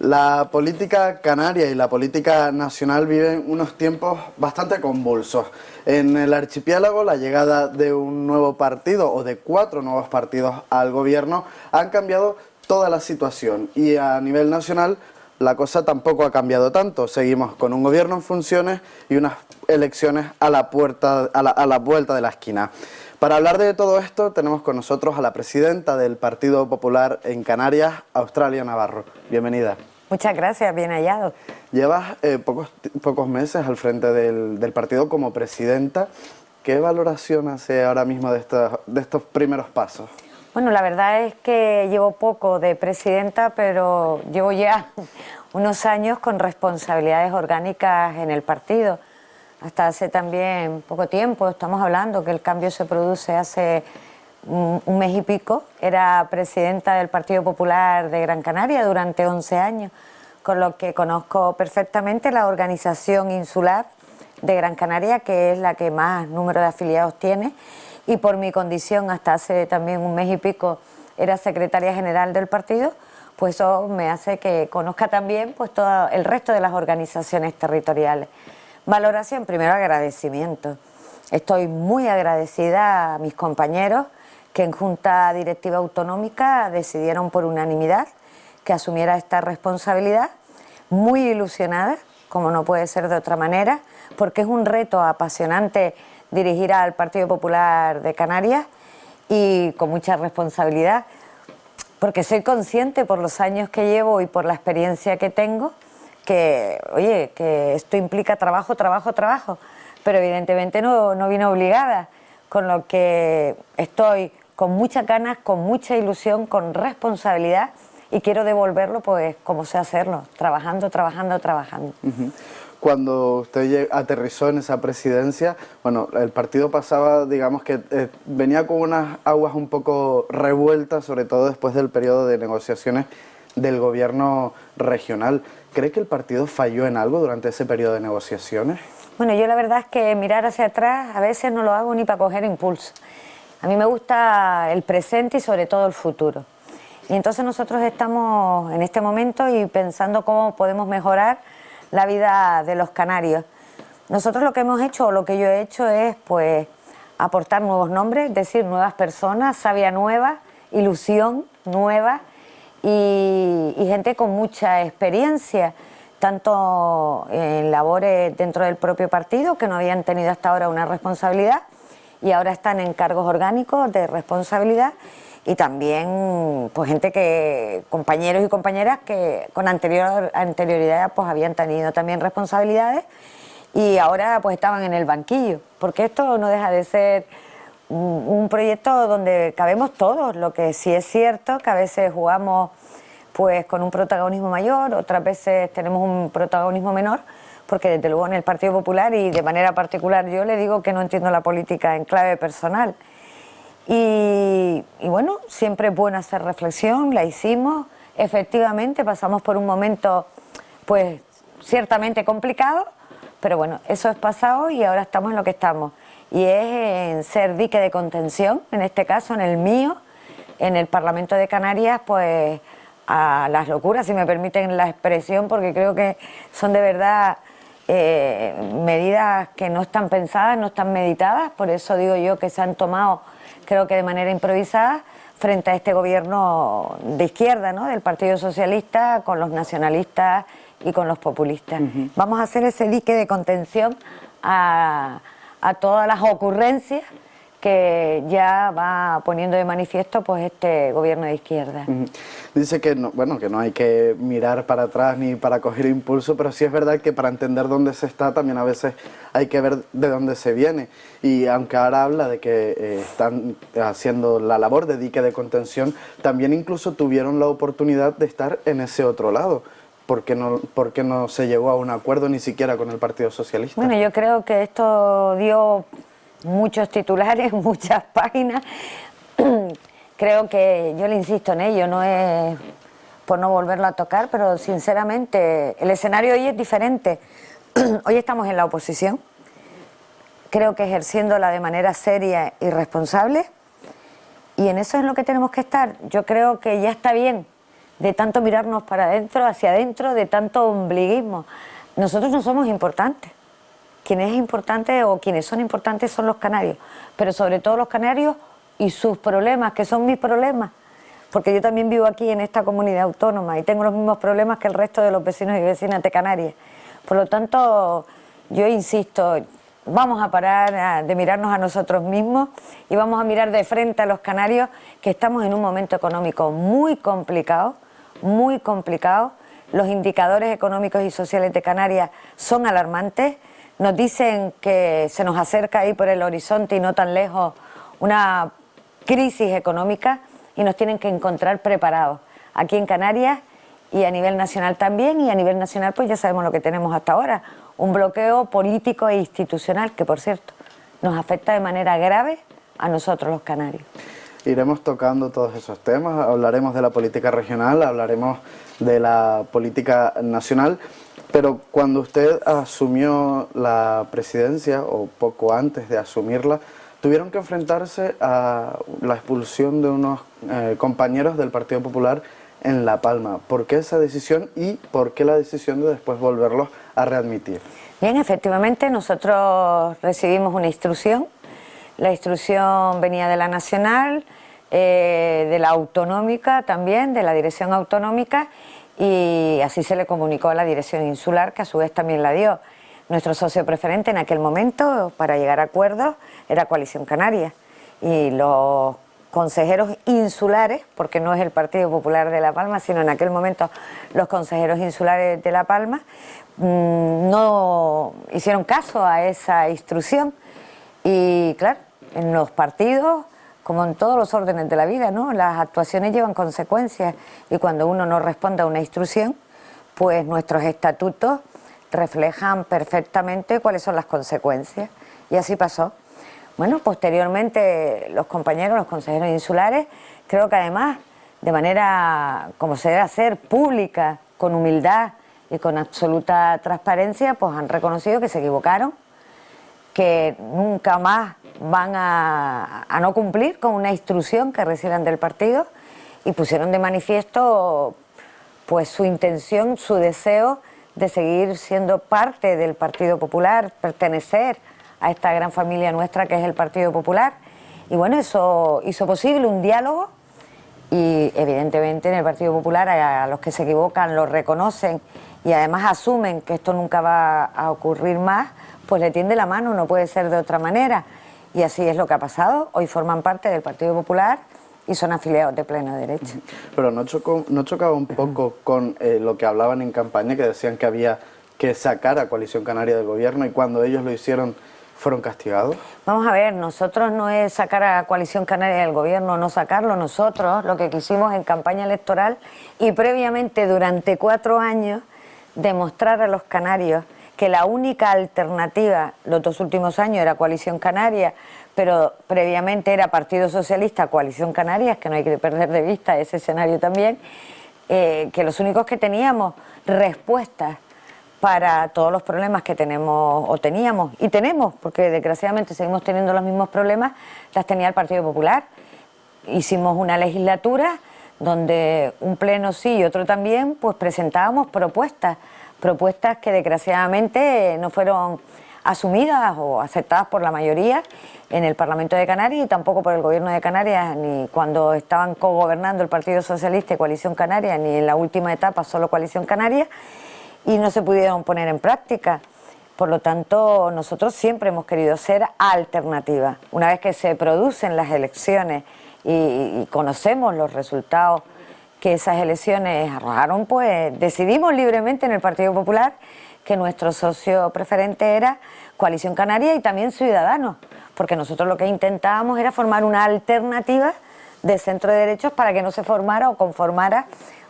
La política canaria y la política nacional viven unos tiempos bastante convulsos. En el archipiélago, la llegada de un nuevo partido o de 4 nuevos partidos al gobierno han cambiado toda la situación, y a nivel nacional la cosa tampoco ha cambiado tanto. Seguimos con un gobierno en funciones y unas elecciones a la vuelta de la esquina. Para hablar de todo esto tenemos con nosotros a la presidenta del Partido Popular en Canarias, Australia Navarro. Bienvenida. Muchas gracias, bien hallado. Llevas pocos meses al frente del partido como presidenta. ¿Qué valoración hace ahora mismo de estos primeros pasos? Bueno, la verdad es que llevo poco de presidenta, pero llevo ya unos años con responsabilidades orgánicas en el partido. Hasta hace también poco tiempo, estamos hablando que el cambio se produce hace un mes y pico. Era presidenta del Partido Popular de Gran Canaria durante 11 años, con lo que conozco perfectamente la organización insular de Gran Canaria, que es la que más número de afiliados tiene, y por mi condición hasta hace también un mes y pico era secretaria general del partido, pues eso me hace que conozca también pues todo el resto de las organizaciones territoriales. Valoración, primero agradecimiento. Estoy muy agradecida a mis compañeros que en Junta Directiva Autonómica decidieron por unanimidad que asumiera esta responsabilidad, muy ilusionada, como no puede ser de otra manera, porque es un reto apasionante dirigir al Partido Popular de Canarias y con mucha responsabilidad, porque soy consciente por los años que llevo y por la experiencia que tengo, que, oye, que esto implica trabajo, pero evidentemente no vine obligada, con lo que estoy con muchas ganas, con mucha ilusión, con responsabilidad, y quiero devolverlo pues como sé hacerlo, trabajando. Cuando usted aterrizó en esa presidencia, bueno, el partido pasaba, digamos que venía con unas aguas un poco revueltas, sobre todo después del periodo de negociaciones del gobierno regional. ¿Cree que el partido falló en algo durante ese periodo de negociaciones? Bueno, yo la verdad es que mirar hacia atrás a veces no lo hago ni para coger impulso. A mí me gusta el presente y sobre todo el futuro. Y entonces nosotros estamos en este momento y pensando cómo podemos mejorar la vida de los canarios. Nosotros lo que hemos hecho, o lo que yo he hecho, es pues aportar nuevos nombres, es decir, nuevas personas, savia nueva, ilusión nueva y gente con mucha experiencia, tanto en labores dentro del propio partido, que no habían tenido hasta ahora una responsabilidad y ahora están en cargos orgánicos de responsabilidad, y también pues compañeros y compañeras que con anterioridad pues habían tenido también responsabilidades y ahora pues estaban en el banquillo, porque esto no deja de ser un proyecto donde cabemos todos. Lo que sí es cierto que a veces jugamos pues con un protagonismo mayor, otras veces tenemos un protagonismo menor, porque desde luego en el Partido Popular, y de manera particular yo le digo que no entiendo la política en clave personal. Y bueno, siempre es bueno hacer reflexión, la hicimos, efectivamente pasamos por un momento pues ciertamente complicado, pero bueno, eso es pasado y ahora estamos en lo que estamos, y es en ser dique de contención, en este caso en el mío, en el Parlamento de Canarias, pues a las locuras, si me permiten la expresión, porque creo que son de verdad medidas que no están pensadas, no están meditadas, por eso digo yo que se han tomado, creo que de manera improvisada, frente a este gobierno de izquierda, ¿no?, del Partido Socialista, con los nacionalistas y con los populistas. Vamos a hacer ese dique de contención a todas las ocurrencias que ya va poniendo de manifiesto pues este gobierno de izquierda. Dice que no, bueno, que no hay que mirar para atrás ni para coger impulso, pero sí es verdad que para entender dónde se está también a veces hay que ver de dónde se viene. Y aunque ahora habla de que están haciendo la labor de dique de contención, también incluso tuvieron la oportunidad de estar en ese otro lado. ¿Por qué no se llegó a un acuerdo ni siquiera con el Partido Socialista? Bueno, yo creo que esto dio muchos titulares, muchas páginas. Creo que yo le insisto en ello, no es por no volverlo a tocar, pero sinceramente el escenario hoy es diferente. Hoy estamos en la oposición, creo que ejerciéndola de manera seria y responsable, y en eso es lo que tenemos que estar. Yo creo que ya está bien de tanto mirarnos para adentro, hacia adentro, de tanto ombliguismo. Nosotros no somos importantes. Quienes es importante o quienes son importantes son los canarios, pero sobre todo los canarios y sus problemas, que son mis problemas, porque yo también vivo aquí en esta comunidad autónoma y tengo los mismos problemas que el resto de los vecinos y vecinas de Canarias. Por lo tanto, yo insisto, vamos a parar de mirarnos a nosotros mismos y vamos a mirar de frente a los canarios, que estamos en un momento económico muy complicado, muy complicado. Los indicadores económicos y sociales de Canarias son alarmantes. Nos dicen que se nos acerca ahí por el horizonte y no tan lejos una crisis económica y nos tienen que encontrar preparados aquí en Canarias y a nivel nacional también. Y a nivel nacional pues ya sabemos lo que tenemos hasta ahora, un bloqueo político e institucional que, por cierto, nos afecta de manera grave a nosotros los canarios. Iremos tocando todos esos temas, hablaremos de la política regional, hablaremos de la política nacional, pero cuando usted asumió la presidencia, o poco antes de asumirla, tuvieron que enfrentarse a la expulsión de unos compañeros del Partido Popular en La Palma. ¿Por qué esa decisión y por qué la decisión de después volverlos a readmitir? Bien, efectivamente nosotros recibimos una instrucción. La instrucción venía de la nacional, de la autonómica también, de la dirección autonómica, y así se le comunicó a la dirección insular, que a su vez también la dio. Nuestro socio preferente en aquel momento, para llegar a acuerdos, era Coalición Canaria, y los consejeros insulares, porque no es el Partido Popular de La Palma, sino en aquel momento los consejeros insulares de La Palma, no hicieron caso a esa instrucción. Y claro, en los partidos, como en todos los órdenes de la vida, ¿no?, las actuaciones llevan consecuencias, y cuando uno no responde a una instrucción, pues nuestros estatutos reflejan perfectamente cuáles son las consecuencias, y así pasó. Bueno, posteriormente los compañeros, los consejeros insulares, creo que además, de manera como se debe hacer, pública, con humildad y con absoluta transparencia, pues han reconocido que se equivocaron, que nunca más van a no cumplir con una instrucción que reciban del partido, y pusieron de manifiesto pues su intención, su deseo de seguir siendo parte del Partido Popular, pertenecer a esta gran familia nuestra que es el Partido Popular. Y bueno, eso hizo posible un diálogo, y evidentemente en el Partido Popular a los que se equivocan lo reconocen y además asumen que esto nunca va a ocurrir más, pues le tiende la mano, no puede ser de otra manera. Y así es lo que ha pasado. Hoy forman parte del Partido Popular y son afiliados de pleno derecho. Pero ¿no chocaba un poco con lo que hablaban en campaña, que decían que había que sacar a Coalición Canaria del gobierno, y cuando ellos lo hicieron fueron castigados? Vamos a ver, nosotros no es sacar a Coalición Canaria del gobierno, no sacarlo. Nosotros lo que quisimos en campaña electoral y previamente durante 4 años, demostrar a los canarios que la única alternativa los 2 últimos años era Coalición Canaria, pero previamente era Partido Socialista, Coalición Canarias, que no hay que perder de vista ese escenario también, que los únicos que teníamos respuestas para todos los problemas que tenemos o teníamos y tenemos, porque desgraciadamente seguimos teniendo los mismos problemas, las tenía el Partido Popular. Hicimos una legislatura donde un pleno sí y otro también, pues presentábamos propuestas que desgraciadamente no fueron asumidas o aceptadas por la mayoría en el Parlamento de Canarias, y tampoco por el Gobierno de Canarias, ni cuando estaban cogobernando el Partido Socialista y Coalición Canaria, ni en la última etapa solo Coalición Canaria, y no se pudieron poner en práctica. Por lo tanto, nosotros siempre hemos querido ser alternativa. Una vez que se producen las elecciones y conocemos los resultados que esas elecciones arrojaron, pues decidimos libremente en el Partido Popular que nuestro socio preferente era Coalición Canaria y también Ciudadanos, porque nosotros lo que intentábamos era formar una alternativa de centro de derechos para que no se formara o conformara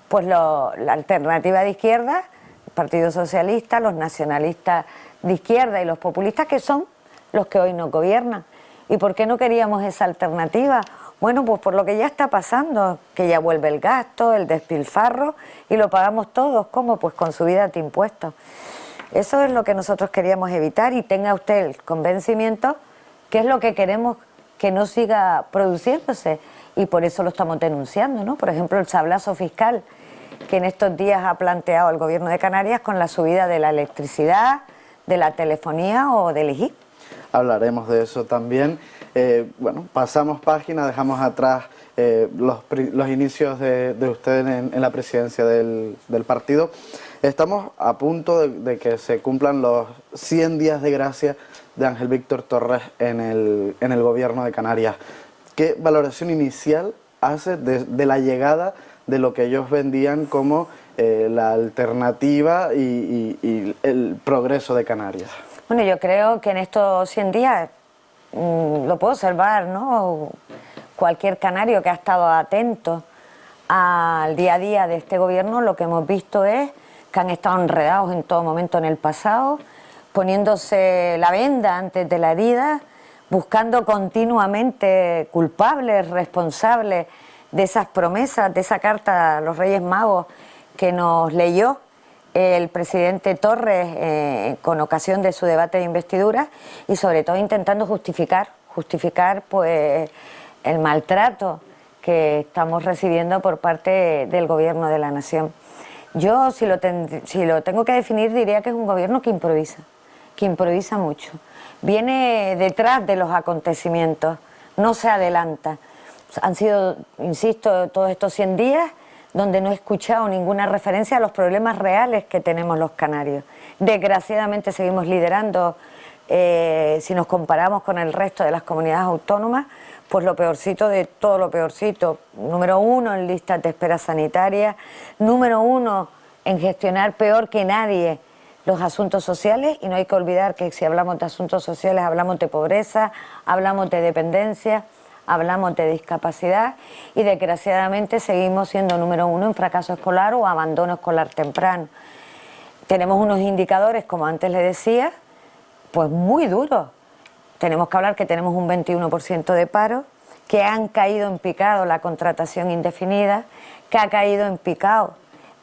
pues la alternativa de izquierda, el Partido Socialista, los nacionalistas de izquierda y los populistas, que son los que hoy nos gobiernan. ¿Y por qué no queríamos esa alternativa? Bueno, pues por lo que ya está pasando, que ya vuelve el gasto, el despilfarro, y lo pagamos todos. ¿Cómo? Pues con subida de impuestos. Eso es lo que nosotros queríamos evitar, y tenga usted el convencimiento que es lo que queremos que no siga produciéndose, y por eso lo estamos denunciando, ¿no? Por ejemplo, el sablazo fiscal que en estos días ha planteado el Gobierno de Canarias con la subida de la electricidad, de la telefonía o del IGI. Hablaremos de eso también. Bueno, pasamos página, dejamos atrás los inicios de usted en la presidencia del partido. Estamos a punto de que se cumplan los 100 días de gracia de Ángel Víctor Torres en el Gobierno de Canarias. ¿Qué valoración inicial hace de la llegada de lo que ellos vendían como la alternativa y el progreso de Canarias? Bueno, yo creo que en estos 100 días lo puedo observar, ¿no? Cualquier canario que ha estado atento al día a día de este gobierno, lo que hemos visto es que han estado enredados en todo momento en el pasado, poniéndose la venda antes de la herida, buscando continuamente culpables, responsables de esas promesas, de esa carta a los Reyes Magos que nos leyó el presidente Torres con ocasión de su debate de investidura, y sobre todo intentando justificar pues el maltrato que estamos recibiendo por parte del Gobierno de la Nación. Yo, si lo tengo que definir, diría que es un gobierno que improvisa mucho. Viene detrás de los acontecimientos, no se adelanta. Han sido, insisto, todos estos 100 días donde no he escuchado ninguna referencia a los problemas reales que tenemos los canarios. Desgraciadamente seguimos liderando, si nos comparamos con el resto de las comunidades autónomas, pues lo peorcito de todo lo peorcito. Número 1 en listas de espera sanitaria, número 1 en gestionar peor que nadie los asuntos sociales, y no hay que olvidar que si hablamos de asuntos sociales hablamos de pobreza, hablamos de dependencia, hablamos de discapacidad, y desgraciadamente seguimos siendo número 1 en fracaso escolar o abandono escolar temprano. Tenemos unos indicadores, como antes le decía, pues muy duros. Tenemos que hablar que tenemos un 21% de paro, que han caído en picado la contratación indefinida, que ha caído en picado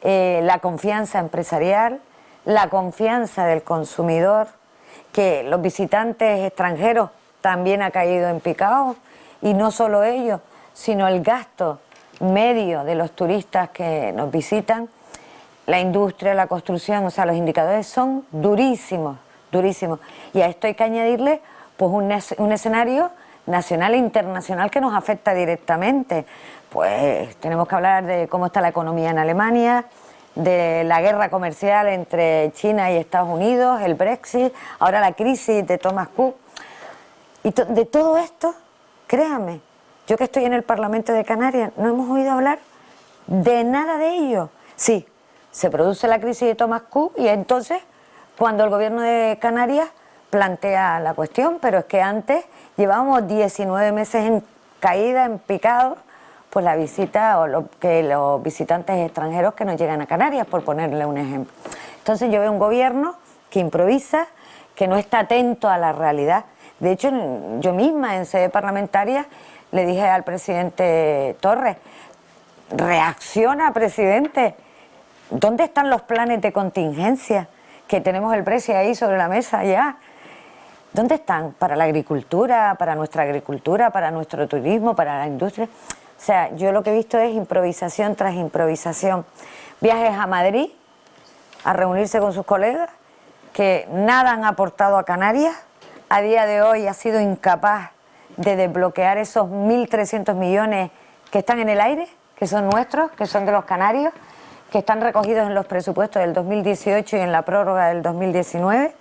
la confianza empresarial, la confianza del consumidor, que los visitantes extranjeros también ha caído en picado, y no solo ellos, sino el gasto medio de los turistas que nos visitan, la industria, la construcción, o sea, los indicadores son durísimos, durísimos. Y a esto hay que añadirle pues un escenario nacional e internacional que nos afecta directamente. Pues tenemos que hablar de cómo está la economía en Alemania, de la guerra comercial entre China y Estados Unidos, el Brexit, ahora la crisis de Thomas Cook. Y de todo esto, créanme, yo que estoy en el Parlamento de Canarias, no hemos oído hablar de nada de ello. Sí, se produce la crisis de Thomas Cook y entonces, cuando el Gobierno de Canarias plantea la cuestión, pero es que antes llevábamos 19 meses en caída, en picado, pues la visita o que los visitantes extranjeros que nos llegan a Canarias, por ponerle un ejemplo. Entonces yo veo un gobierno que improvisa, que no está atento a la realidad. De hecho, yo misma en sede parlamentaria le dije al presidente Torres: reacciona, presidente, ¿dónde están los planes de contingencia? Que tenemos el precio ahí sobre la mesa ya. ¿Dónde están? Para la agricultura, para nuestro turismo, para la industria. O sea, yo lo que he visto es improvisación tras improvisación. Viajes a Madrid a reunirse con sus colegas que nada han aportado a Canarias. A día de hoy ha sido incapaz de desbloquear esos 1.300 millones que están en el aire, que son nuestros, que son de los canarios, que están recogidos en los presupuestos del 2018 y en la prórroga del 2019.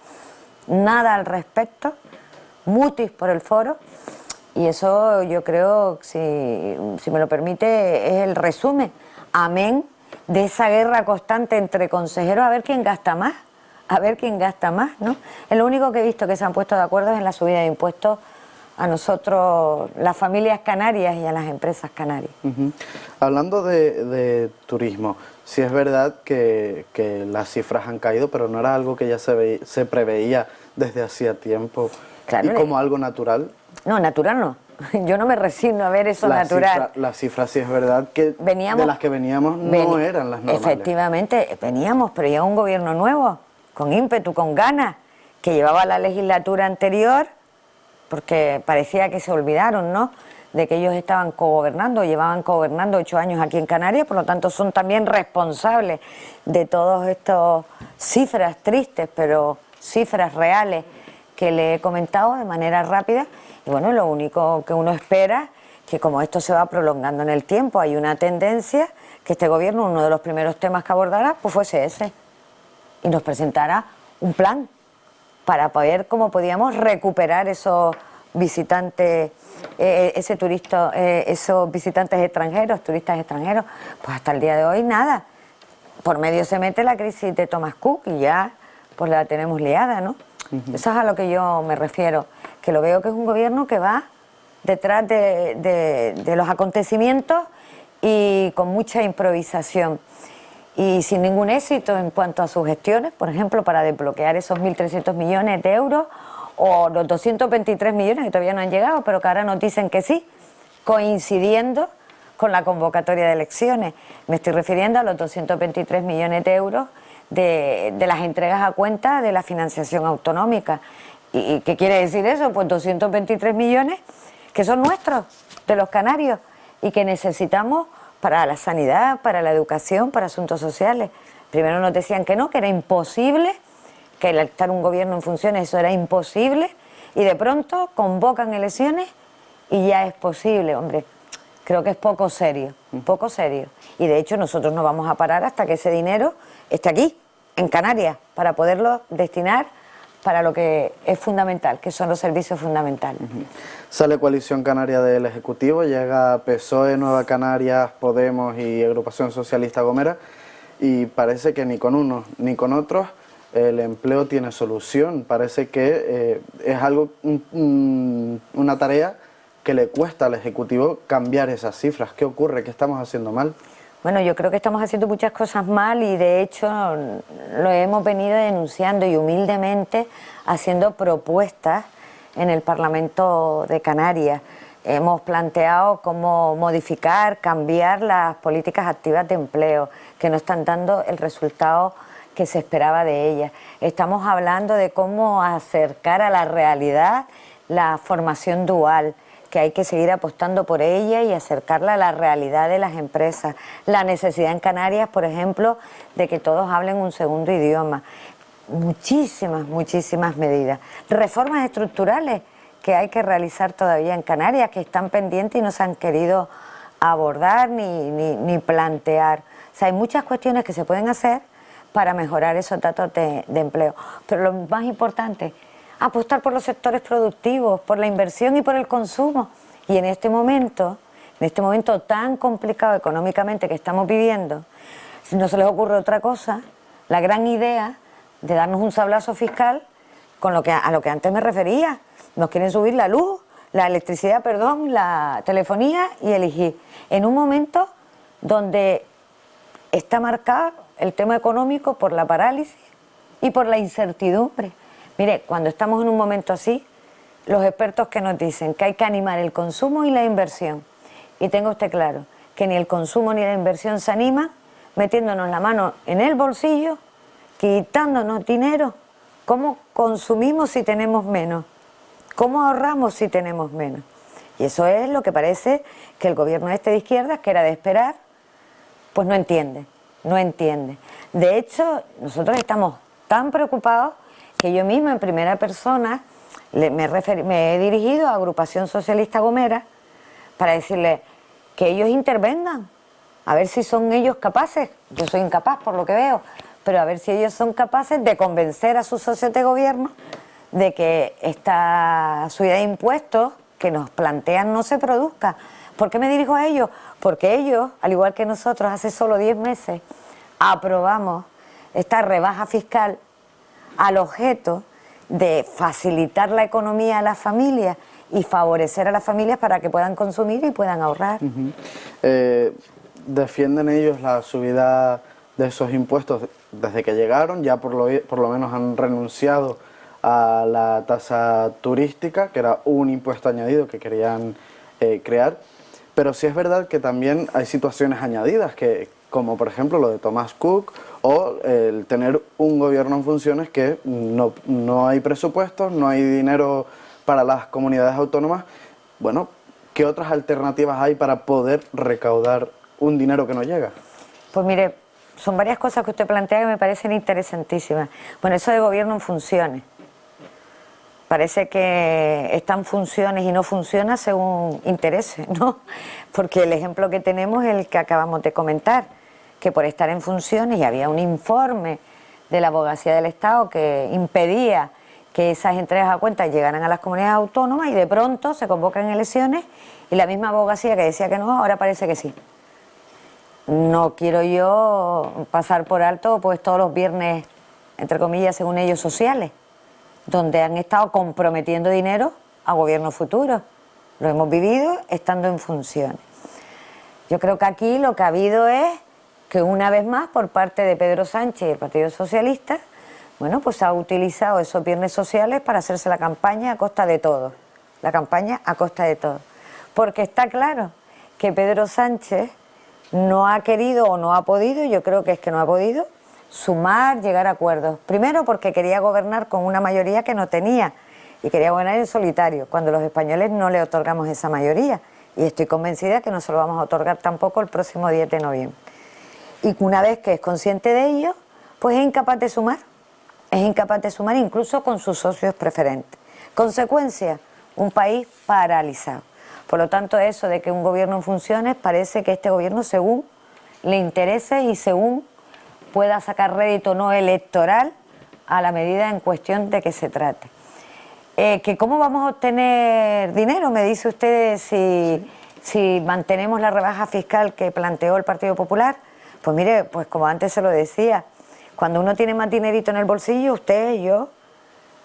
Nada al respecto, mutis por el foro, y eso yo creo, si me lo permite, es el resumen, amén, de esa guerra constante entre consejeros a ver quién gasta más, ¿no? Es lo único que he visto que se han puesto de acuerdo es en la subida de impuestos a nosotros, las familias canarias, y a las empresas canarias. Hablando de turismo, sí es verdad que las cifras han caído, pero no era algo que ya se preveía desde hacía tiempo, claro, y como algo natural. No, natural no. Yo no me resigno a ver eso natural. Las cifras sí es verdad que de las que veníamos no eran las normales. Efectivamente, veníamos, pero ya un gobierno nuevo, con ímpetu, con ganas, que llevaba la legislatura anterior, porque parecía que se olvidaron, ¿no?, de que ellos estaban cogobernando, llevaban cogobernando 8 años aquí en Canarias, por lo tanto son también responsables de todas estas cifras tristes, pero cifras reales que le he comentado de manera rápida. Y bueno, lo único que uno espera, que como esto se va prolongando en el tiempo, hay una tendencia que este gobierno, uno de los primeros temas que abordará, pues fuese ese, y nos presentara un plan para ver cómo podíamos recuperar esos visitantes, esos visitantes extranjeros, turistas extranjeros. Pues hasta el día de hoy nada. Por medio se mete la crisis de Thomas Cook y ya pues la tenemos liada, ¿no? Eso es a lo que yo me refiero, que lo veo que es un gobierno que va detrás de los acontecimientos y con mucha improvisación y sin ningún éxito en cuanto a sus gestiones, por ejemplo, para desbloquear esos 1.300 millones de euros o los 223 millones que todavía no han llegado, pero que ahora nos dicen que sí, coincidiendo con la convocatoria de elecciones. Me estoy refiriendo a los 223 millones de euros de las entregas a cuenta de la financiación autonómica. ¿Y qué quiere decir eso? Pues 223 millones que son nuestros, de los canarios, y que necesitamos para la sanidad, para la educación, para asuntos sociales. Primero nos decían que no, que era imposible, que el estar un gobierno en funciones eso era imposible, y de pronto convocan elecciones y ya es posible. Hombre, creo que es poco serio, poco serio. Y de hecho nosotros no vamos a parar hasta que ese dinero esté aquí, en Canarias, para poderlo destinar para lo que es fundamental, que son los servicios fundamentales. Sale Coalición Canaria del Ejecutivo, llega PSOE, Nueva Canarias, Podemos y Agrupación Socialista Gomera, y parece que ni con unos ni con otros el empleo tiene solución. Parece que es algo, una tarea que le cuesta al Ejecutivo cambiar esas cifras. ¿Qué ocurre? ¿Qué estamos haciendo mal? Bueno, yo creo que estamos haciendo muchas cosas mal y de hecho lo hemos venido denunciando y humildemente haciendo propuestas en el Parlamento de Canarias. Hemos planteado cómo modificar, cambiar las políticas activas de empleo, que no están dando el resultado que se esperaba de ellas. Estamos hablando de cómo acercar a la realidad la formación dual, que hay que seguir apostando por ella y acercarla a la realidad de las empresas. La necesidad en Canarias, por ejemplo, de que todos hablen un segundo idioma. Muchísimas medidas. Reformas estructurales que hay que realizar todavía en Canarias, que están pendientes y no se han querido abordar ni plantear. O sea, hay muchas cuestiones que se pueden hacer para mejorar esos datos de empleo. Pero lo más importante, apostar por los sectores productivos, por la inversión y por el consumo. Y en este momento tan complicado económicamente que estamos viviendo, si no se les ocurre otra cosa, la gran idea de darnos un sablazo fiscal a lo que antes me refería. Nos quieren subir la luz, la electricidad, perdón, la telefonía y el IGI. En un momento donde está marcado el tema económico por la parálisis y por la incertidumbre. Mire, cuando estamos en un momento así, los expertos que nos dicen que hay que animar el consumo y la inversión. Y tenga usted claro que ni el consumo ni la inversión se animan metiéndonos la mano en el bolsillo, quitándonos dinero. ¿Cómo consumimos si tenemos menos? ¿Cómo ahorramos si tenemos menos? Y eso es lo que parece que el gobierno de izquierdas, que era de esperar, pues no entiende. De hecho, nosotros estamos tan preocupados que yo misma en primera persona me he dirigido a Agrupación Socialista Gomera para decirle que ellos intervengan, a ver si son ellos capaces, yo soy incapaz por lo que veo, pero a ver si ellos son capaces de convencer a sus socios de gobierno de que esta subida de impuestos que nos plantean no se produzca. ¿Por qué me dirijo a ellos? Porque ellos, al igual que nosotros, hace solo 10 meses aprobamos esta rebaja fiscal al objeto de facilitar la economía a las familias y favorecer a las familias para que puedan consumir y puedan ahorrar. ¿Defienden ellos la subida de esos impuestos desde que llegaron? Ya por lo menos han renunciado a la tasa turística, que era un impuesto añadido que querían crear. Pero sí es verdad que también hay situaciones añadidas, como por ejemplo lo de Thomas Cook, o el tener un gobierno en funciones que no hay presupuestos, no hay dinero para las comunidades autónomas. Bueno, ¿qué otras alternativas hay para poder recaudar un dinero que no llega? Pues mire, son varias cosas que usted plantea que me parecen interesantísimas. Bueno, eso de gobierno en funciones. Parece que están funciones y no funciona según interese, ¿no? Porque el ejemplo que tenemos es el que acabamos de comentar, que por estar en funciones, y había un informe de la Abogacía del Estado que impedía que esas entregas a cuentas llegaran a las comunidades autónomas, y de pronto se convocan elecciones y la misma abogacía que decía que no, ahora parece que sí. No quiero yo pasar por alto pues todos los viernes, entre comillas, según ellos, sociales, donde han estado comprometiendo dinero a gobiernos futuros. Lo hemos vivido estando en funciones. Yo creo que aquí lo que ha habido es que una vez más por parte de Pedro Sánchez y el Partido Socialista, bueno, pues ha utilizado esos viernes sociales para hacerse la campaña a costa de todo. La campaña a costa de todo. Porque está claro que Pedro Sánchez no ha querido o no ha podido, yo creo que es que no ha podido, sumar, llegar a acuerdos. Primero porque quería gobernar con una mayoría que no tenía y quería gobernar en solitario, cuando los españoles no le otorgamos esa mayoría. Y estoy convencida que no se lo vamos a otorgar tampoco el próximo 10 de noviembre. Y una vez que es consciente de ello, pues es incapaz de sumar. Es incapaz de sumar incluso con sus socios preferentes. Consecuencia, un país paralizado. Por lo tanto, eso de que un gobierno en funciones, parece que este gobierno, según le interese y según pueda sacar rédito no electoral a la medida en cuestión de que se trate. Que ¿cómo vamos a obtener dinero? Me dice usted si mantenemos la rebaja fiscal que planteó el Partido Popular. Pues mire, pues como antes se lo decía, cuando uno tiene más dinerito en el bolsillo, usted y yo,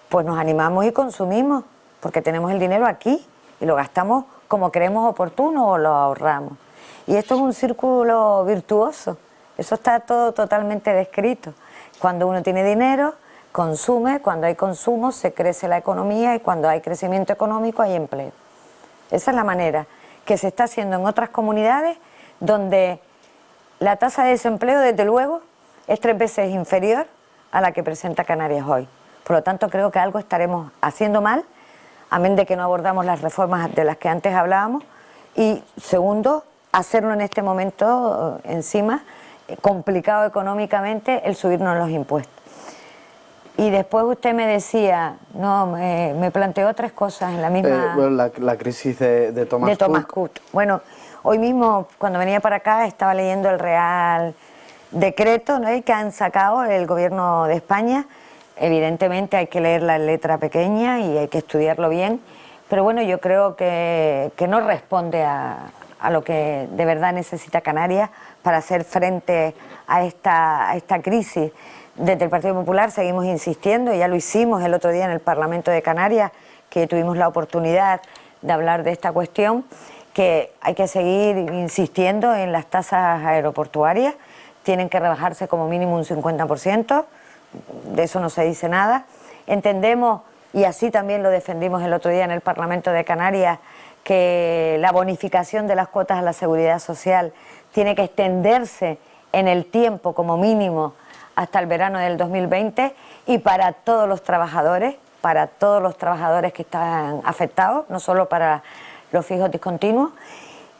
pues nos animamos y consumimos, porque tenemos el dinero aquí y lo gastamos como creemos oportuno o lo ahorramos. Y esto es un círculo virtuoso, eso está todo totalmente descrito. Cuando uno tiene dinero, consume, cuando hay consumo se crece la economía y cuando hay crecimiento económico hay empleo. Esa es la manera que se está haciendo en otras comunidades donde la tasa de desempleo, desde luego, es 3 veces inferior a la que presenta Canarias hoy. Por lo tanto, creo que algo estaremos haciendo mal, amén de que no abordamos las reformas de las que antes hablábamos, y segundo, hacerlo en este momento encima, complicado económicamente, el subirnos los impuestos. Y después usted me decía, no, me planteó 3 cosas en la misma... Bueno, la crisis de Thomas Cook. Bueno, hoy mismo, cuando venía para acá, estaba leyendo el Real Decreto, ¿no?, que han sacado el Gobierno de España. Evidentemente hay que leer la letra pequeña y hay que estudiarlo bien, pero bueno, yo creo que no responde a lo que de verdad necesita Canarias para hacer frente a esta crisis. Desde el Partido Popular seguimos insistiendo, ya lo hicimos el otro día en el Parlamento de Canarias, que tuvimos la oportunidad de hablar de esta cuestión, que hay que seguir insistiendo en las tasas aeroportuarias, tienen que rebajarse como mínimo un 50%, de eso no se dice nada. Entendemos, y así también lo defendimos el otro día en el Parlamento de Canarias, que la bonificación de las cuotas a la seguridad social tiene que extenderse en el tiempo como mínimo hasta el verano del 2020 y para todos los trabajadores que están afectados, no solo para los fijos discontinuos.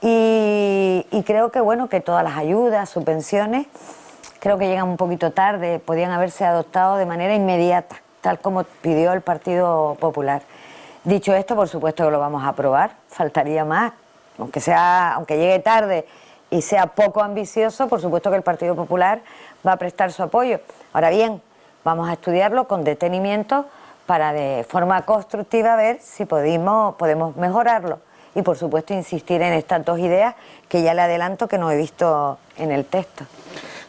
Y creo que bueno, que todas las ayudas, subvenciones, creo que llegan un poquito tarde, podían haberse adoptado de manera inmediata, tal como pidió el Partido Popular. Dicho esto, por supuesto que lo vamos a aprobar, faltaría más, aunque llegue tarde y sea poco ambicioso, por supuesto que el Partido Popular va a prestar su apoyo. Ahora bien, vamos a estudiarlo con detenimiento para de forma constructiva ver si podemos mejorarlo. Y por supuesto insistir en estas 2 ideas que ya le adelanto que no he visto en el texto.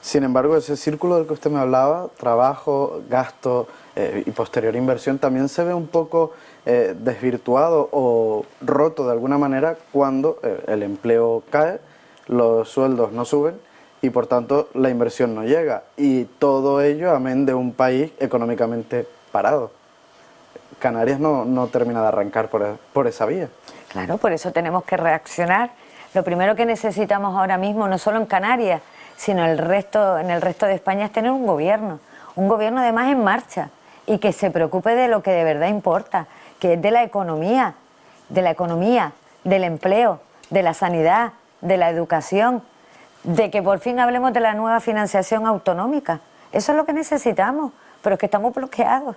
Sin embargo, ese círculo del que usted me hablaba, trabajo, gasto y posterior inversión, también se ve un poco desvirtuado o roto de alguna manera cuando el empleo cae, los sueldos no suben y por tanto la inversión no llega. Y todo ello amén de un país económicamente parado. Canarias no termina de arrancar por esa vía. Claro, por eso tenemos que reaccionar. Lo primero que necesitamos ahora mismo, no solo en Canarias, sino en el resto de España, es tener un gobierno además en marcha y que se preocupe de lo que de verdad importa, que es de la economía, del empleo, de la sanidad, de la educación, de que por fin hablemos de la nueva financiación autonómica. Eso es lo que necesitamos, pero es que estamos bloqueados.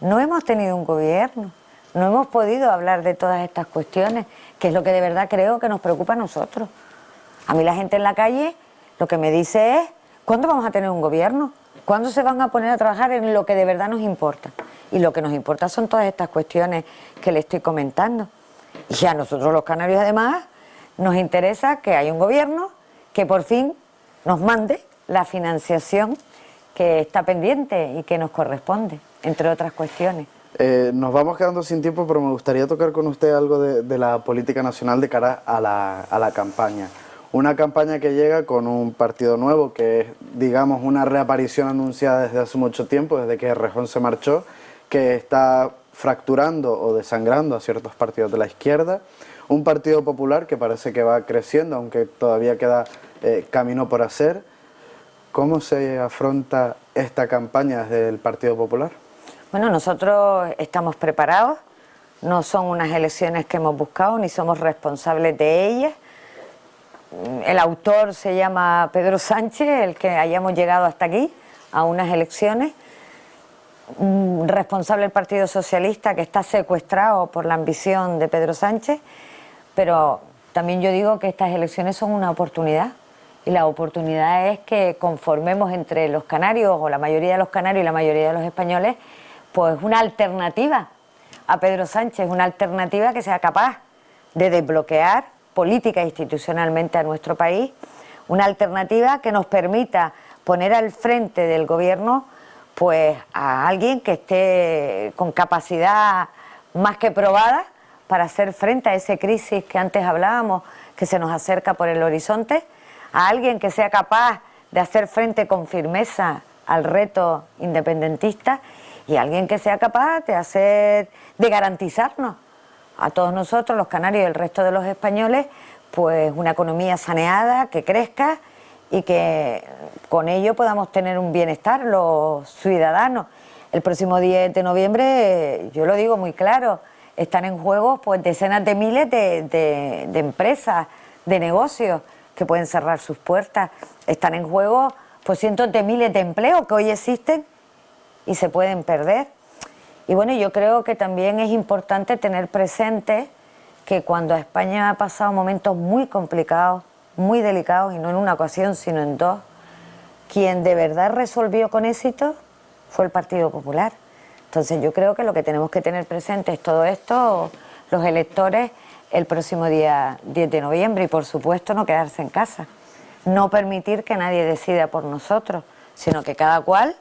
No hemos tenido un gobierno, no hemos podido hablar de todas estas cuestiones, que es lo que de verdad creo que nos preocupa a nosotros. A mí la gente en la calle lo que me dice es, ¿cuándo vamos a tener un gobierno? ¿Cuándo se van a poner a trabajar en lo que de verdad nos importa? Y lo que nos importa son todas estas cuestiones que le estoy comentando. Y a nosotros los canarios además nos interesa que haya un gobierno que por fin nos mande la financiación que está pendiente y que nos corresponde, entre otras cuestiones. Nos vamos quedando sin tiempo, pero me gustaría tocar con usted algo de la política nacional de cara a la campaña. Una campaña que llega con un partido nuevo, que es, digamos, una reaparición anunciada desde hace mucho tiempo, desde que Errejón se marchó, que está fracturando o desangrando a ciertos partidos de la izquierda. Un Partido Popular que parece que va creciendo, aunque todavía queda camino por hacer. ¿Cómo se afronta esta campaña desde el Partido Popular? Bueno, nosotros estamos preparados, no son unas elecciones que hemos buscado, ni somos responsables de ellas. El autor se llama Pedro Sánchez, el que hayamos llegado hasta aquí, a unas elecciones. Responsable el Partido Socialista, que está secuestrado por la ambición de Pedro Sánchez, pero también yo digo que estas elecciones son una oportunidad, y la oportunidad es que conformemos entre los canarios, o la mayoría de los canarios y la mayoría de los españoles, pues una alternativa a Pedro Sánchez, una alternativa que sea capaz de desbloquear política e institucionalmente a nuestro país, una alternativa que nos permita poner al frente del gobierno pues a alguien que esté con capacidad más que probada para hacer frente a esa crisis que antes hablábamos, que se nos acerca por el horizonte, a alguien que sea capaz de hacer frente con firmeza al reto independentista y alguien que sea capaz de garantizarnos a todos nosotros, los canarios y el resto de los españoles, pues una economía saneada, que crezca y que con ello podamos tener un bienestar los ciudadanos. El próximo 10 de noviembre, yo lo digo muy claro, están en juego pues decenas de miles de empresas, de negocios que pueden cerrar sus puertas. Están en juego pues cientos de miles de empleos que hoy existen y se pueden perder. Y bueno, yo creo que también es importante tener presente que cuando España ha pasado momentos muy complicados, muy delicados, y no en una ocasión, sino en dos, quien de verdad resolvió con éxito fue el Partido Popular. Entonces yo creo que lo que tenemos que tener presente es todo esto, los electores, el próximo día 10 de noviembre, y por supuesto no quedarse en casa, no permitir que nadie decida por nosotros, sino que cada cual,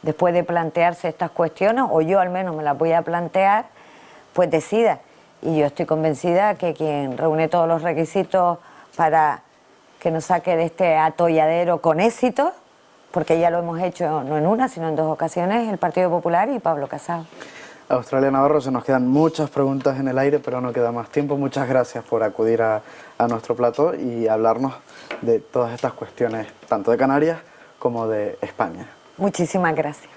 después de plantearse estas cuestiones, o yo al menos me las voy a plantear, pues decida. Y yo estoy convencida que quien reúne todos los requisitos para que nos saque de este atolladero con éxito, porque ya lo hemos hecho no en una, sino en dos ocasiones, el Partido Popular y Pablo Casado. Australia Navarro, se nos quedan muchas preguntas en el aire, pero no queda más tiempo. Muchas gracias por acudir a nuestro plató y hablarnos de todas estas cuestiones, tanto de Canarias como de España. Muchísimas gracias.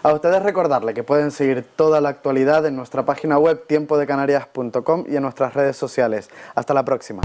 A ustedes recordarle que pueden seguir toda la actualidad en nuestra página web tiempodecanarias.com y en nuestras redes sociales. Hasta la próxima.